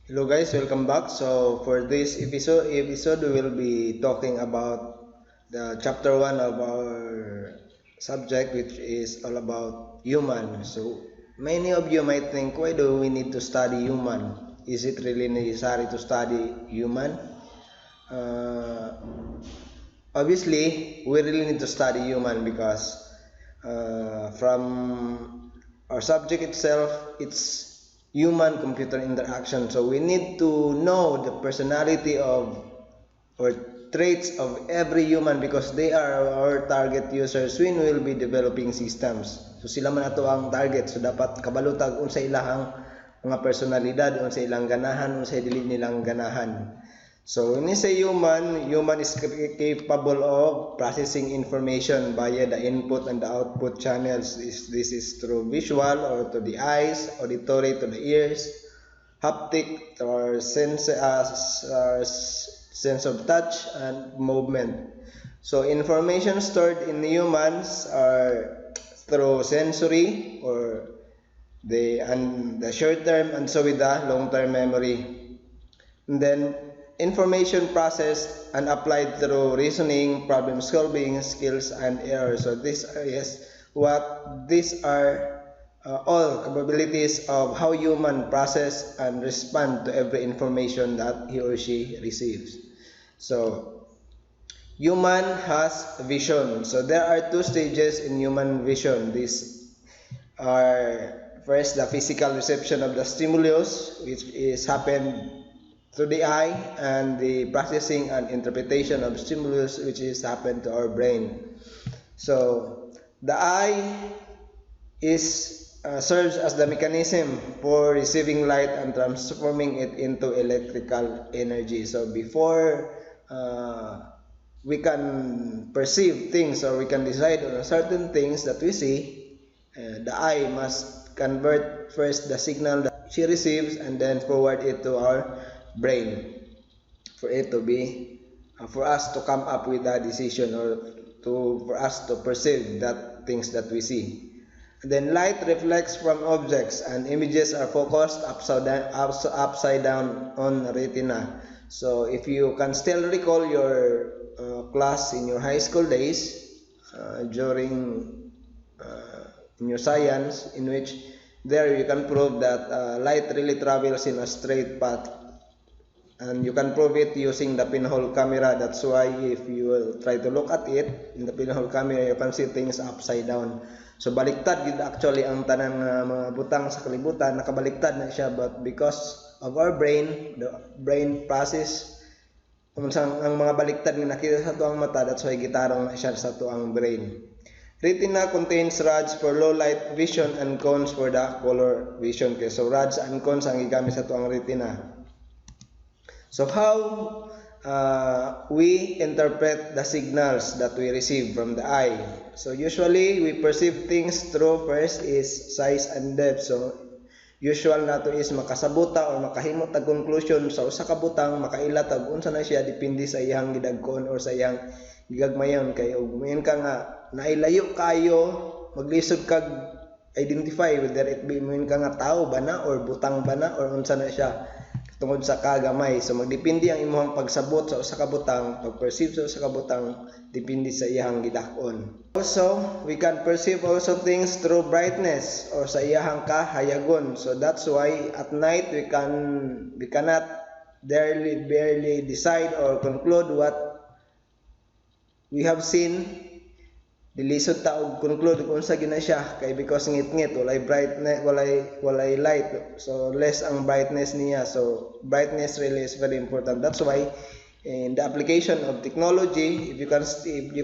Hello guys, welcome back. So for this episode we will be talking about the chapter 1 of our subject, which is all about human. So many of you might think, why do we need to study human? Is it really necessary to study human? Uh, Obviously, we really need to study human because from our subject itself, it's human computer interaction. So we need to know the personality of or traits of every human because they are our target users when we will be developing systems. So sila man ato ang target. So dapat kabalutag unsa ilahang mga personalidad, unsa ilang ganahan, unsa dili nilang ganahan. So when you say human is capable of processing information via the input and the output channels. This is through visual or to the eyes, auditory to the ears, haptic or sense of touch and movement. So information stored in humans are through sensory or the short term and so with the long term memory. And then information processed and applied through reasoning, problem solving skills and errors. So these are all capabilities of how human process and respond to every information that he or she receives. So human has vision. So there are two stages in human vision. These are first the physical reception of the stimulus, which is happened through the eye, and the processing and interpretation of stimulus, which is happened to our brain. So the eye is serves as the mechanism for receiving light and transforming it into electrical energy. So before we can perceive things or we can decide on certain things that we see, the eye must convert first the signal that she receives and then forward it to our brain for it to be for us to come up with a decision or for us to perceive that things that we see. And then light reflects from objects and images are focused upside down on retina. So if you can still recall your class in your high school days during in your science, in which there you can prove that light really travels in a straight path, and you can prove it using the pinhole camera. That's why if you will try to look at it in the pinhole camera, you can see things upside down. So baliktad gid actually ang tanang mga butang sa kalibutan, nakabaliktad na siya, but because of our brain, the brain process ang mga baliktad nga nakita sa tuang mata, that's why gitarong na siya sa tuang brain. Retina contains rods for low light vision and cones for the color vision. Okay, so rods and cones ang gigamit sa tuang retina. So how we interpret the signals that we receive from the eye. So usually we perceive things through first is size and depth. So usual nato is makasabuta or makahimo tag conclusion sa usa ka butang, makaila tag unsa na siya depende sa iyang gidagkon or sa iyang gigagmayon. Kay ug mayon ka nga nailayo kayo, maglisod kag identify whether it be mayon ka nga tao ba na or butang ba na or unsa na siya tungod sa kagamay. So magdepende ang imong pagsabot sa usa ka butang, pag-perceive sa usa ka butang depende sa iyang gidak-on. Also, we can perceive also things through brightness or sa iyang kahayagon. So that's why at night we cannot barely decide or conclude what we have seen. Dilisod ta og conclude kung unsa gina siya kay because ngit-ngit walay brightness, walay light, so less ang brightness niya. So brightness really is very important. That's why in the application of technology, if you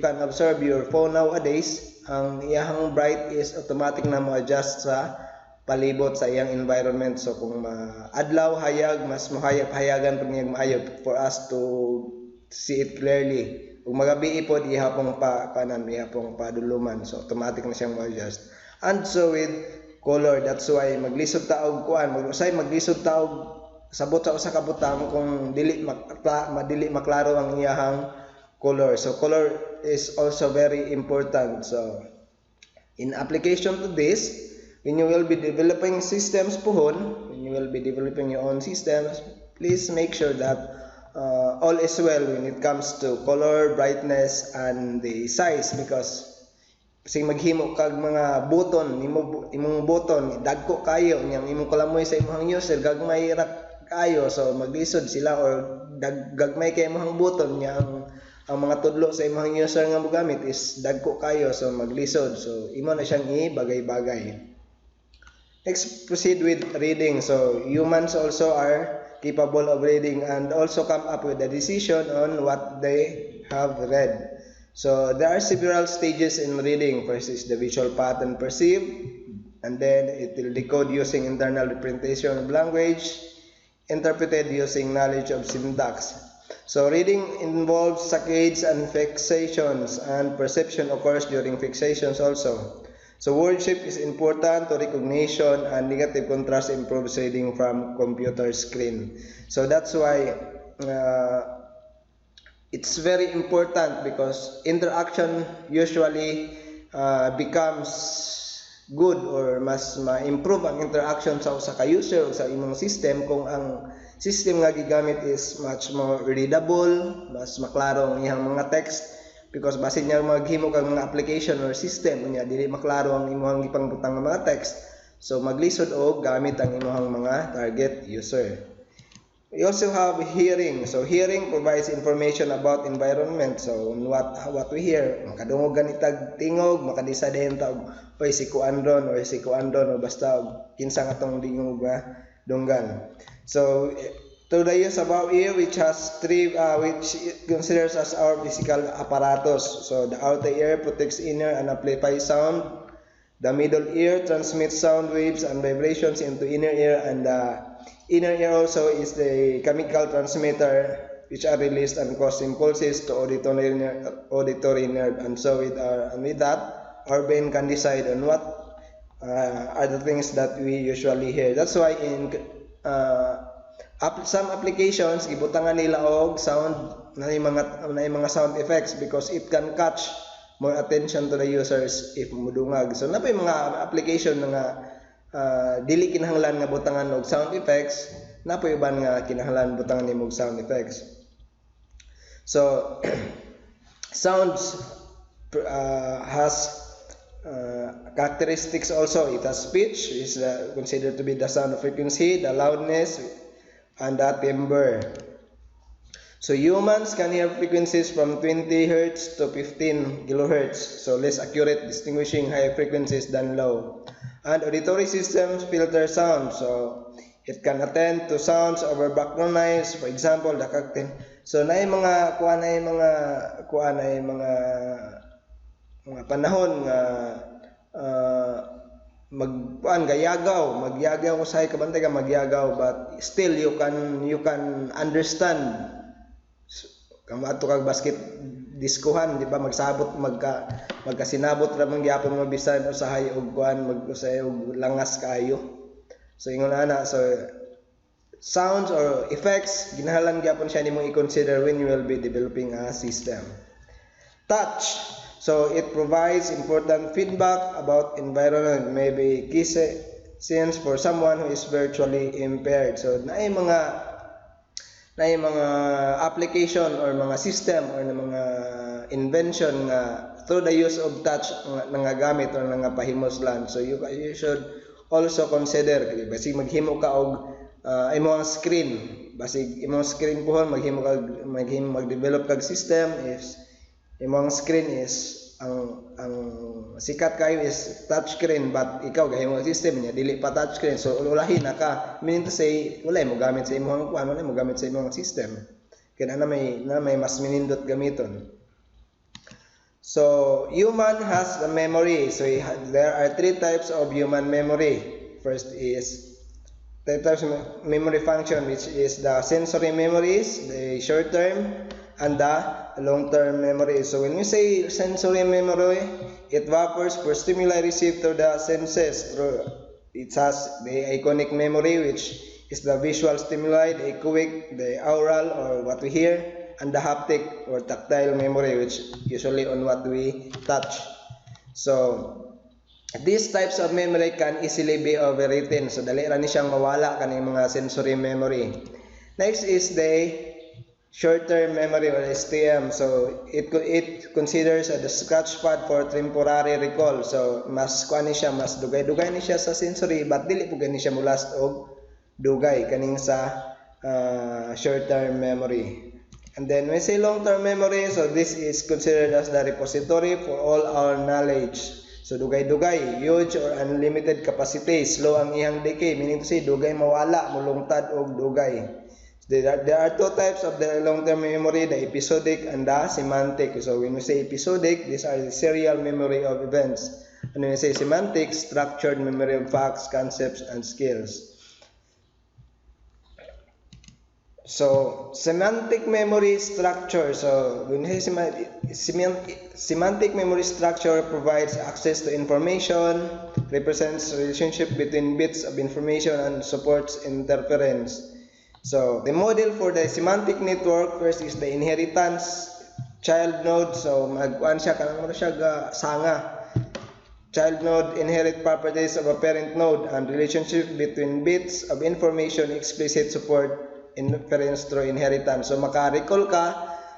can observe your phone nowadays, ang iyang bright is automatic na mo adjust sa palibot sa iyang environment. So kung adlaw hayag, mas hayagan pag niyang maayo for us to see it clearly. Kung magabi ipod ihapong pa kanan, ihapong pa duluman, so automatic na siyang ma-adjust. And so with color, that's why maglisod ta og kuan, maglisod ta og sabot sa usa ka butang kung dili maklaro ang iyahang color. So color is also very important. So in application to this, when you will be developing systems pohon, when you will be developing your own systems, please make sure that all is well when it comes to color, brightness, and the size, because kasi maghimo kag mga button imong button dagko kayo nyang imong kalamoy sa imong user gagmay ra kayo, so maglisod sila, or gagmay kay imong button nya ang mga tudlo sa imong user nga mogamit is dagko kayo, so maglisod, so imo na siyang ibagay-bagay. Next, proceed with reading. So humans also are capable of reading and also come up with a decision on what they have read. So there are several stages in reading. First is the visual pattern perceived, and then it will decode using internal representation of language, interpreted using knowledge of syntax. So reading involves saccades and fixations, and perception occurs during fixations also. So word shift is important to recognition, and negative contrast improves reading from computer screen. So that's why it's very important, because interaction usually becomes good, or mas ma-improve ang interaction sa usa ka user o sa imong system kung ang system nga gigamit is much more readable, mas maklaro ang iyang mga text, because basin niya maghimo kag mga application or system unya dili maklaro ang imong gipangbutang nga mga text, so maglisod og gamit ang imong mga target user. We also have hearing. So hearing provides information about environment. So what we hear, makadungog ganitag tingog, makadisadayon ta og oy si kuandron or si kuandron, o basta kinsa nga tong dingog nga dunggan. So to the use of our ear, which has three, which considers as our physical apparatus. So the outer ear protects inner and amplifies sound. The middle ear transmits sound waves and vibrations into inner ear, and the inner ear also is the chemical transmitter which are released and cause impulses to auditory nerve. And so with that, our brain can decide on what are the things that we usually hear. That's why in some applications gibutangan nila og sound na mga sound effects, because it can catch more attention to the users if mudungag. So napay mga application nga dili kinahanglan nga butangan og sound effects, napoy uban nga kinahanglan butangan nimo og sound effects. So sounds has characteristics also. It has pitch, is considered to be the sound frequency, the loudness, and the timbre. So humans can hear frequencies from 20 Hz to 15 kHz, so less accurate, distinguishing high frequencies than low. And auditory systems filter sound, so it can attend to sounds over background noise. For example, the cocktail. So naay mga mga panahon nga magyagaw usahay kabantay ka magyagaw, but still you can understand. Kung ato kag basket diskuhan, di ba, magsabot magkasinabot ra man gyapon mo bisan usahay og kuan, usahay og langas kaayo. So ingon ana, so sounds or effects ginahanglan gyapon siya nimo i-consider when you will be developing a system. Touch, so it provides important feedback about environment, maybe key sense for someone who is virtually impaired. So naay mga application or mga system or mga invention nga through the use of touch nga gamit or nga pahimoslan. So you should also consider, basig maghimo ka og imong screen, basig imong screen pohon mag-develop kag system is imong screen is ang sikat kayo is touch screen, but ikaw gahimo system niya dili pa touch screen, so ulahin na ka, meaning to say wala mo gamit sa imong kuan, wala mo gamit sa imong system, kaya na may mas minindot gamiton. So human has a memory. So there are three types of human memory. First is the types of memory function, which is the sensory memories, the short term, and the long-term memory. So when we say sensory memory, it refers for stimuli received through the senses. It has the iconic memory, which is the visual stimuli, the echoic, the aural, or what we hear, and the haptic or tactile memory, which usually on what we touch. So These types of memory can easily be overwritten. So dali ra ni siyang mawala kaning mga sensory memory. Next is the short-term memory or STM. So it considers the scratchpad for temporary recall. So mas kuan ni siya, mas dugay-dugay ni siya sa sensory but dili po gani siya mulast og dugay kaning sa short-term memory. And then when we say long-term memory, so this is considered as the repository for all our knowledge. So dugay-dugay, huge or unlimited capacity, slow ang iyang decay, meaning to say dugay mawala, mulungtad og dugay. There are two types of the long-term memory, the episodic and the semantic. So when we say episodic, these are the serial memory of events. And when we say semantic, structured memory of facts, concepts, and skills. So semantic memory structure. So when we say semantic memory structure provides access to information, represents relationship between bits of information, and supports interference. So the model for the semantic network first is the inheritance child node. So magkuan siya kanang mo siya sanga. Child node inherit properties of a parent node and relationship between bits of information, explicit support inference through inheritance. So maka-recall ka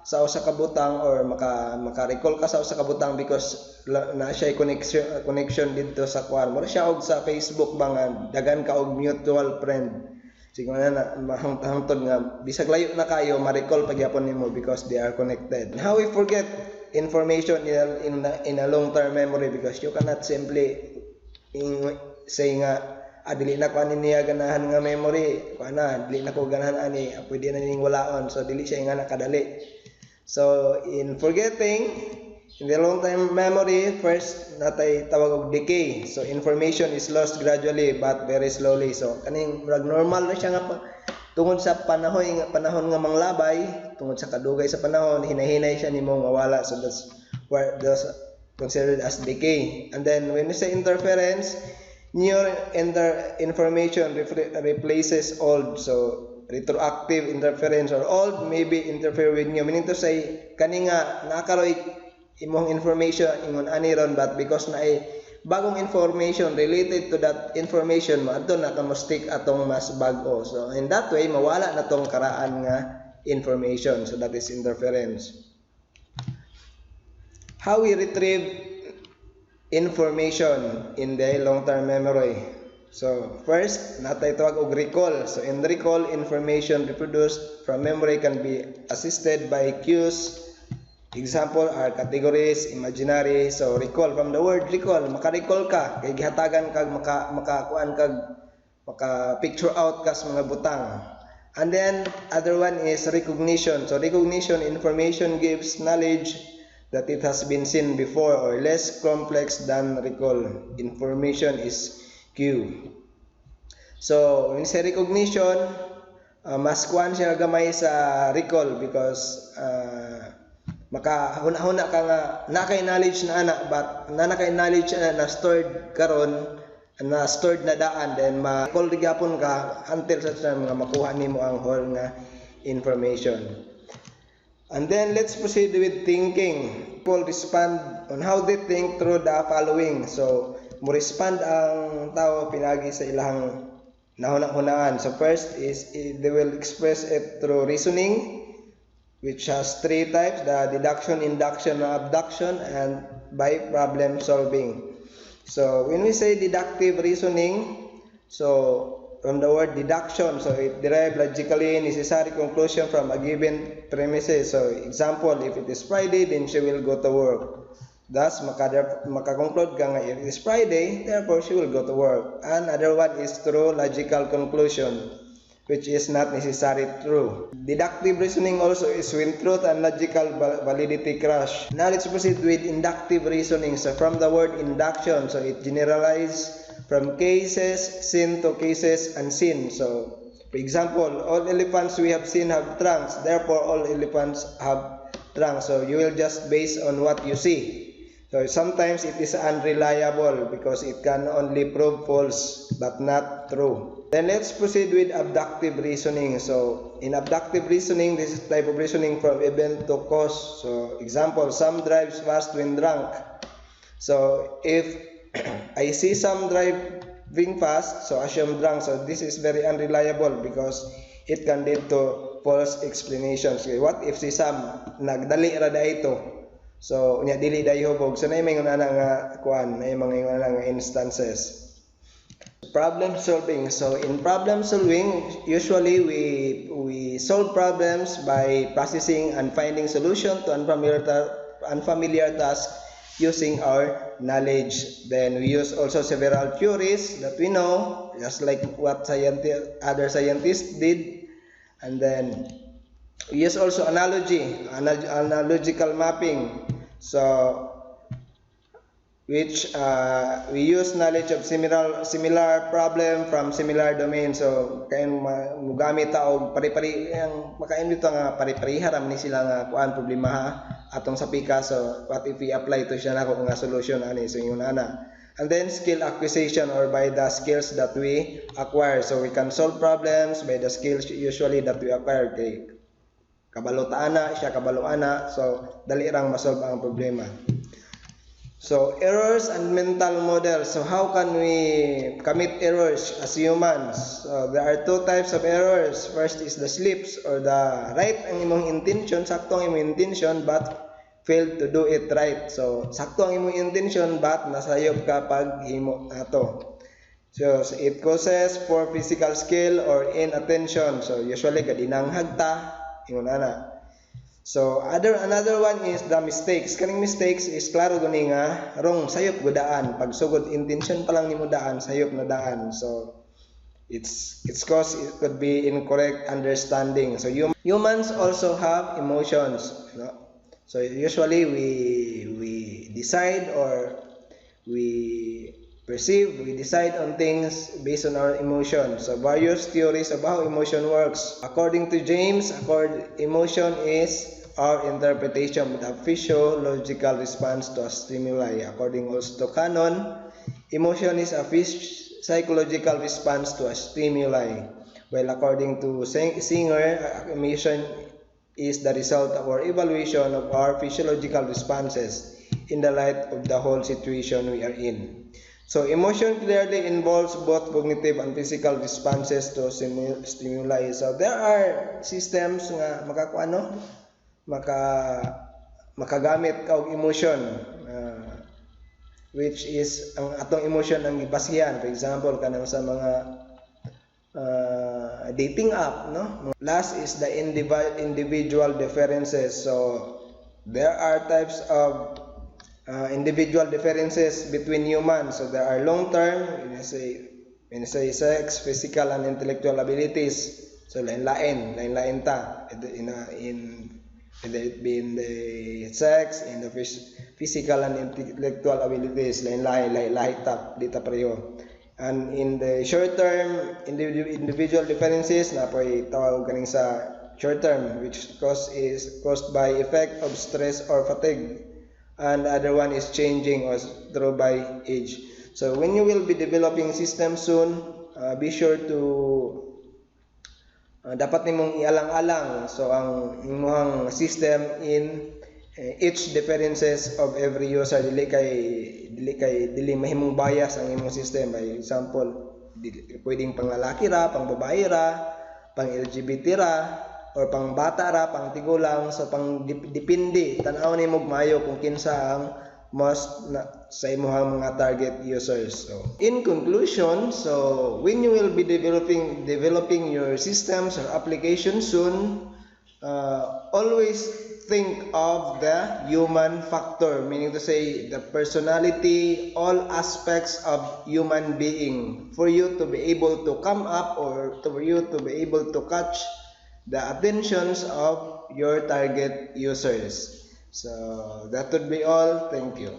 sa usa ka butang or maka-recall ka sa usa ka butang because na siya connection dito sa kuan. Mo siya og sa Facebook ba nga dagan ka og mutual friend. Siguro na mahangtod nga bisag layo na kayo ma-recall pagyapon nimo because they are connected. How we forget information in a long-term memory because you cannot simply say nga dili na ko ani niya ganahan nga memory, kuana dili na ko ganahan ani, pwede na ning walaon. So dili siya nga nakadali. So in forgetting in the long-term memory, first natay tawag og decay. So information is lost gradually but very slowly. So kaning normal na siya nga tungod sa panahon nga manglabay, tungod sa kadugay sa panahon, hinahinay siya nimo mawala. So that's considered as decay. And then when we say interference, new information replaces old. So retroactive interference or old maybe interfere with new, meaning to say kani nga nakaroy imong information ingon ani ron but because na ay bagong information related to that information maadto na ka mo stick atong mas bag-o. So in that way mawala na tong karaan nga information. So that is interference. How we retrieve information in the long-term memory. So first natay tawag og recall. So in recall, information reproduced from memory can be assisted by cues. Example are categories, imaginary. So recall, from the word recall, maka-recall ka kay gihatagan kag makakuan kag maka-picture out ka sa mga butang. And then other one is recognition. So recognition, information gives knowledge that it has been seen before or less complex than recall. Information is cue. So when say recognition, mas kuan siya gamay sa recall because makahuna-huna ka nga nakay knowledge na ana but nakay knowledge na stored karon na stored na daan then ma-recall gyapon ka until sa mga makuha nimo ang whole nga information. And then let's proceed with thinking. People respond on how they think through the following. So mo respond ang tao pinagi sa ilang nahuna-hunaan. So first is they will express it through reasoning, which has three types: the deduction, induction, and abduction, and by problem solving. So when we say deductive reasoning, so from the word deduction, so it derives logically necessary conclusion from a given premises. So example, if it is Friday, then she will go to work. Thus, makakonclude ka nga if it is Friday, therefore she will go to work. Another one is through logical conclusion, which is not necessarily true. Deductive reasoning also is when truth and logical validity clash. Now let's proceed with inductive reasoning. So from the word induction, so it generalizes from cases seen to cases unseen. So for example, all elephants we have seen have trunks, therefore all elephants have trunks. So you will just base on what you see. So sometimes it is unreliable because it can only prove false but not true. Then let's proceed with abductive reasoning. So in abductive reasoning, this is type of reasoning from event to cause. So example, Sam drives fast when drunk. So if I see some driving fast, so assume drunk. So this is very unreliable because it can lead to false explanations. Okay, what if si Sam nagdali ra ito? So unya dili dayo hubog. So nay mga nga kuan, nay mga nga instances. Problem solving. So in problem solving, usually we solve problems by processing and finding solution to unfamiliar tasks using our knowledge. Then we use also several theories that we know, just like what other scientists did. And then we use also analogical mapping. So which we use knowledge of similar problem from similar domain. So kaya mugamit ta og pari-pari ang makain dito nga pari-pariha ra man sila nga kuan problema atong sa pika. So what if we apply to siya nako nga solution ani so ingon ana. And then skill acquisition, or by the skills that we acquire. So we can solve problems by the skills usually that we acquire. Kay kabalo ta ana, siya kabalo ana, so dali rang masolve ang problema. So errors and mental models. So how can we commit errors as humans? So there are two types of errors. First is the slips, or the right ang imong intention, sakto ang imong intention but failed to do it right. So sakto ang imong intention but nasayop ka pag himo ato. So it causes poor physical skill or inattention. So usually kadinang hagta ingon ana. So another one is the mistakes. Kaning mistakes is klaro gani nga wrong, sayop gudaan. Pag sugod intention pa lang nimo daan, sayop na daan. So it's cause it could be incorrect understanding. So humans also have emotions, no? So usually we decide, or we decide on things based on our emotions. So various theories of how emotion works. According to James, emotion is our interpretation with a physiological response to a stimuli. According also to Canon, emotion is a psychological response to a stimuli. While according to Singer, emotion is the result of our evaluation of our physiological responses in the light of the whole situation we are in. So emotion clearly involves both cognitive and physical responses to stimuli. So there are systems nga makagamit ka og emotion, which is ang atong emotion ang gibasihan. For example kanang sa mga dating app, no? Last is the individual differences. So there are types of individual differences between humans. So there are long-term, when you say sex, physical and intellectual abilities. So lain-lain ta whether it be in the sex, in the physical and intellectual abilities, lahi ta dita pareho. And in the short term, individual differences na po'y tawag kaning sa short term, which is caused by effect of stress or fatigue, and the other one is changing or through by age. So when you will be developing system soon, be sure to dapat nimong ialang-alang so ang imong system in each differences of every user. Dili mahimong bias ang imong system. By example, pwedeng pang lalaki ra, pang babae ra, pang LGBT ra, or pang bata ra, pang tigulang. So pang depende tan-aw nimo maayo kung kinsa ang most sa imong mga target users. So in conclusion, so when you will be developing your systems or applications soon, always think of the human factor, meaning to say the personality, all aspects of human being, for you to be able to come up, or for you to be able to catch the attentions of your target users. So that would be all. Thank you.